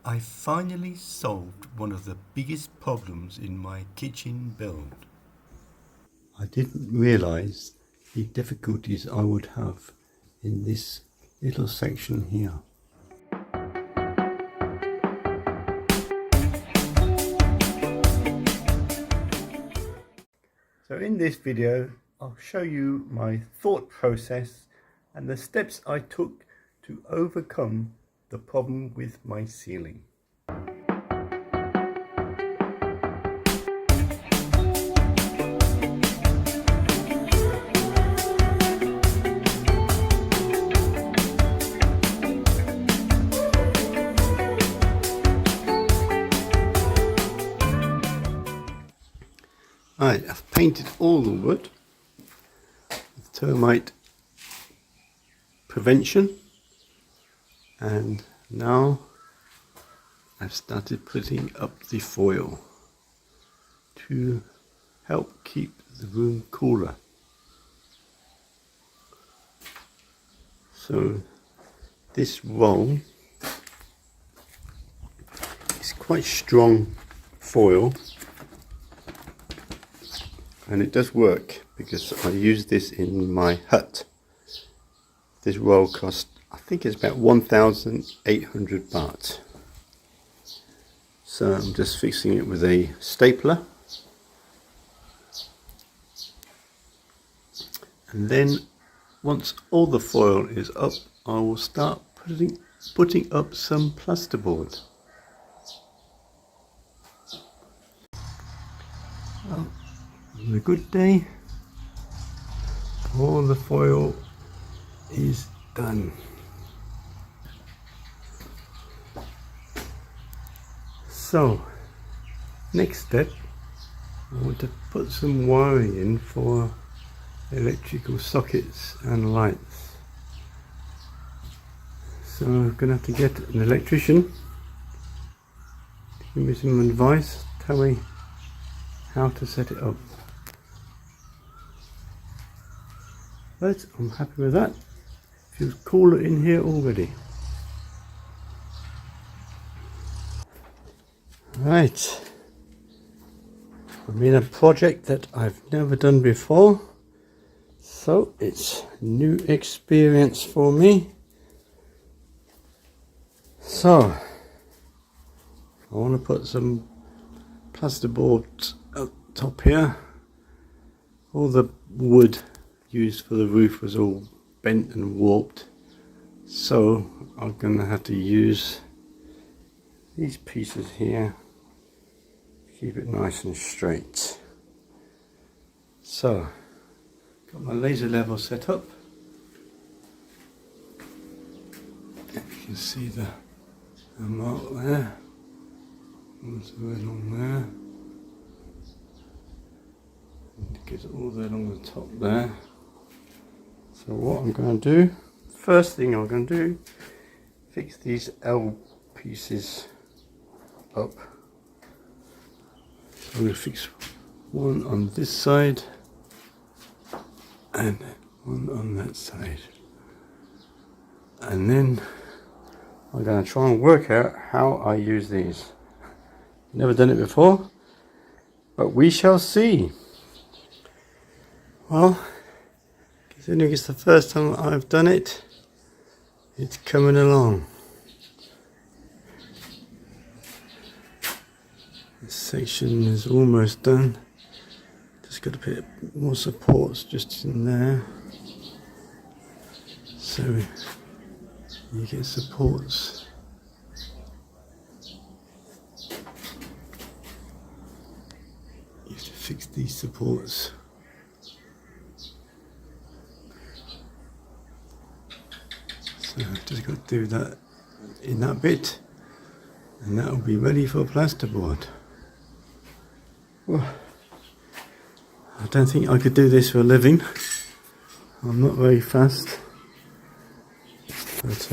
I finally solved one of the biggest problems in my kitchen build. I didn't realise the difficulties I would have in this little section here. So in this video I'll show you my thought process and the steps I took to overcome the problem with my ceiling. Right, I've painted all the wood with termite prevention, and now I've started putting up the foil to help keep the room cooler. So this roll is quite strong foil, and it does work because I use this in my hut. This roll cost, I think it's about 1,800 baht. So I'm just fixing it with a stapler, and then once all the foil is up, I will start putting up some plasterboard. Well, it was a good day. All the foil is done. So next step, I want to put some wiring in for electrical sockets and lights. So I'm going to have to get an electrician to give me some advice, tell me how to set it up. But I'm happy with that. Feels cooler in here already. Right, I'm in a project that I've never done before, so it's a new experience for me. So I want to put some plasterboard up top here. All the wood used for the roof was all bent and warped, so I'm going to have to use these pieces here to keep it nice and straight. So got my laser level set up. You can see the mark there, also along there, and it gets all the way along the top there. So what I'm going to do, first thing I'm going to do, fix these L pieces up. So I'm going to fix one on this side and one on that side, and then I'm going to try and work out how I use these. Never done it before, but we shall see. Well, considering it's the first time I've done it, it's coming along. This section is almost done. Just got to put more supports just in there, so you get supports. You have to fix these supports. So I've just got to do that in that bit, and that will be ready for plasterboard. Well, I don't think I could do this for a living. I'm not very fast, but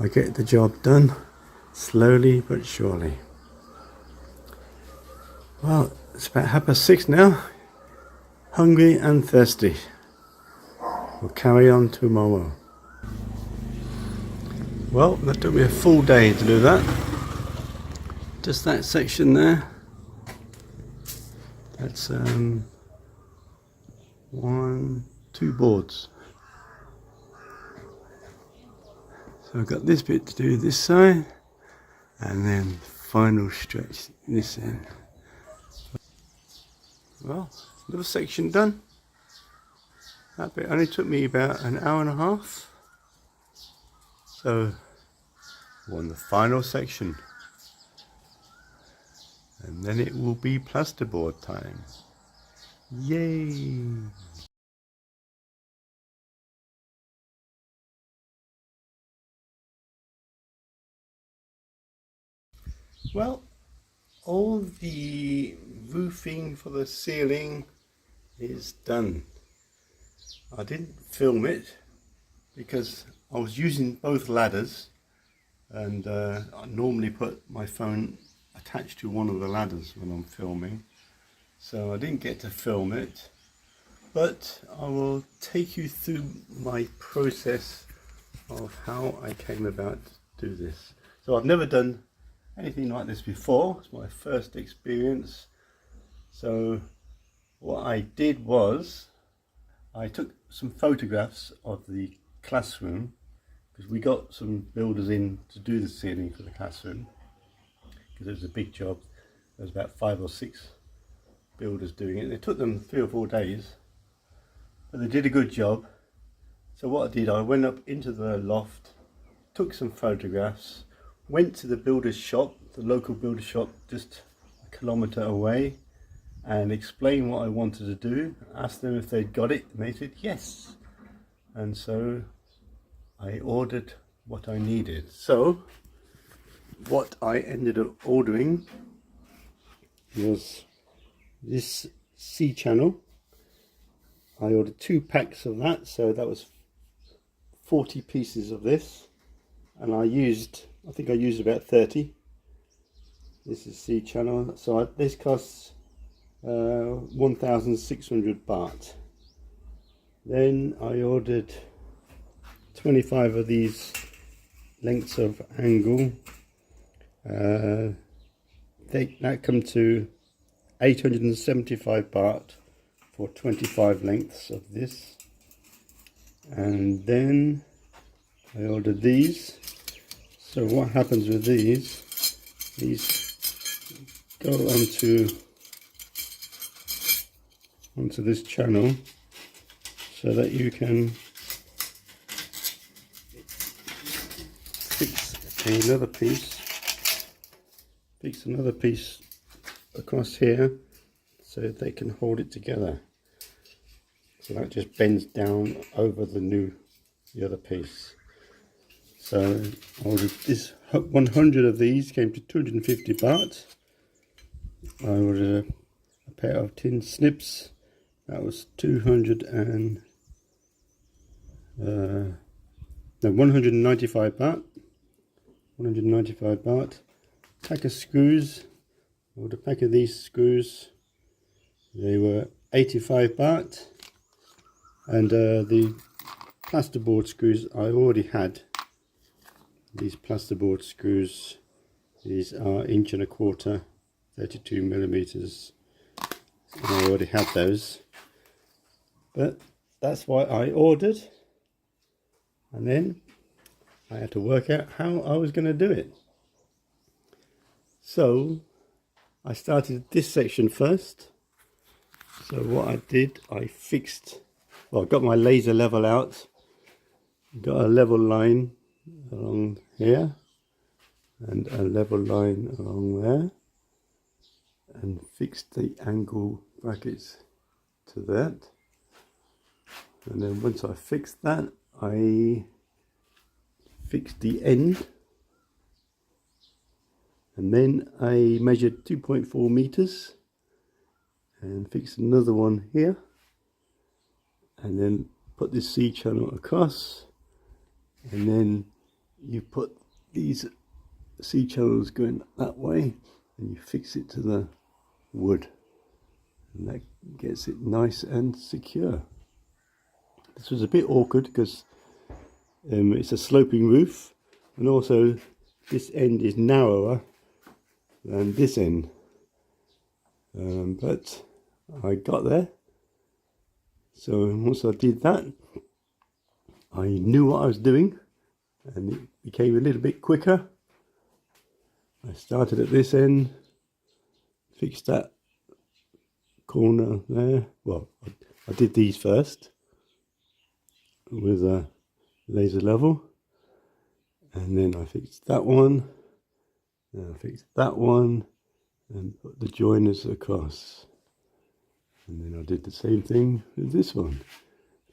I get the job done slowly but surely. Well, it's about 6:30 now. Hungry and thirsty. We'll carry on tomorrow. Well, that took me a full day to do that. Just that section there. That's 2 boards. So I've got this bit to do this side, and then final stretch this end. Well, another section done. That bit only took me about an hour and a half. So we're on the final section, and then it will be plasterboard time. Yay! Well, all the roofing for the ceiling is done. I didn't film it because I was using both ladders, and I normally put my phone attached to one of the ladders when I'm filming, so I didn't get to film it, but I will take you through my process of how I came about to do this. So I've never done anything like this before. It's my first experience. So what I did was I took some photographs of the classroom, because we got some builders in to do the ceiling for the classroom, because it was a big job. There was about 5 or 6 builders doing it. It took them 3 or 4 days, but they did a good job. So what I did, I went up into the loft, took some photographs, went to the builder's shop, the local builder shop just a kilometre away, and explained what I wanted to do, asked them if they'd got it, and they said yes. And so I ordered what I needed. So what I ended up ordering was this C channel. I ordered 2 packs of that, so that was 40 pieces of this, and I think I used about 30. This is C channel, so this costs 1,600 baht. Then I ordered 25 of these lengths of angle. That come to 875 baht for 25 lengths of this. And then I ordered these. So what happens with these go onto this channel, so that you can fix another piece across here, so they can hold it together. So that just bends down over the other piece. So I ordered this 100 of these, came to 250 baht. I ordered a pair of tin snips. That was 195 baht. 195 baht. Pack of screws. I ordered a pack of these screws. They were 85 baht. And the plasterboard screws I already had. These plasterboard screws. These are 1.25 inch, 32 millimeters. I already had those. But that's why I ordered, and then I had to work out how I was going to do it. So I started this section first. So what I did, I got my laser level out, got a level line along here and a level line along there, and fixed the angle brackets to that. And then once I fixed that, I fixed the end, and then I measured 2.4 meters and fixed another one here, and then put this C channel across, and then you put these C channels going that way, and you fix it to the wood, and that gets it nice and secure. This was a bit awkward because it's a sloping roof, and also this end is narrower than this end, but I got there. So once I did that, I knew what I was doing and it became a little bit quicker. I started at this end, fixed that corner there. Well, I did these first with a laser level, and then I fixed that one, and I fixed that one and put the joiners across, and then I did the same thing with this one,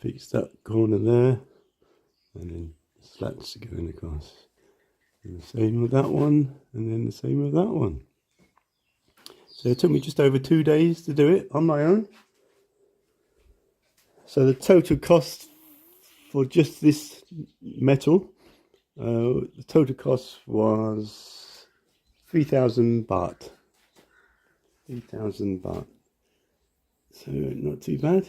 fixed that corner there and then slats going across, and the same with that one, and then the same with that one. So it took me just over 2 days to do it on my own. So the total cost for just this metal, the total cost was 3,000 baht. 3,000 baht. So not too bad.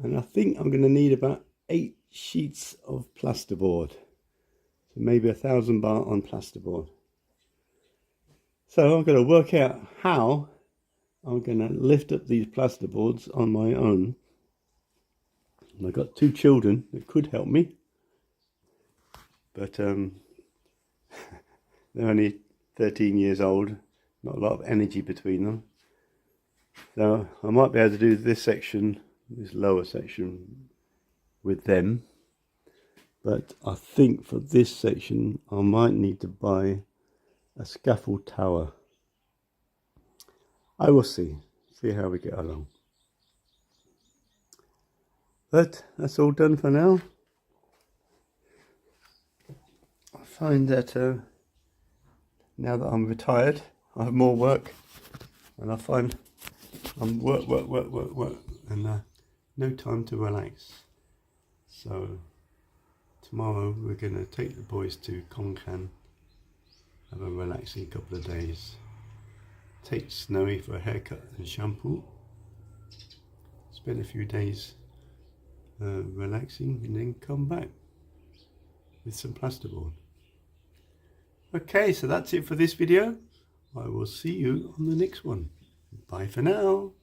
And I think I'm going to need about 8 sheets of plasterboard. So maybe 1,000 baht on plasterboard. So I'm going to work out how I'm going to lift up these plasterboards on my own. And I've got 2 children that could help me, but they're only 13 years old, not a lot of energy between them. So I might be able to do this section, this lower section, with them, but I think for this section I might need to buy a scaffold tower. I will see how we get along. But that's all done for now. I find that now that I'm retired, I have more work, and I find I'm work, and no time to relax. So tomorrow we're going to take the boys to Konkan, have a relaxing couple of days, take Snowy for a haircut and shampoo, spend a few days relaxing, and then come back with some plasterboard. Okay, so that's it for this video. I will see you on the next one. Bye for now.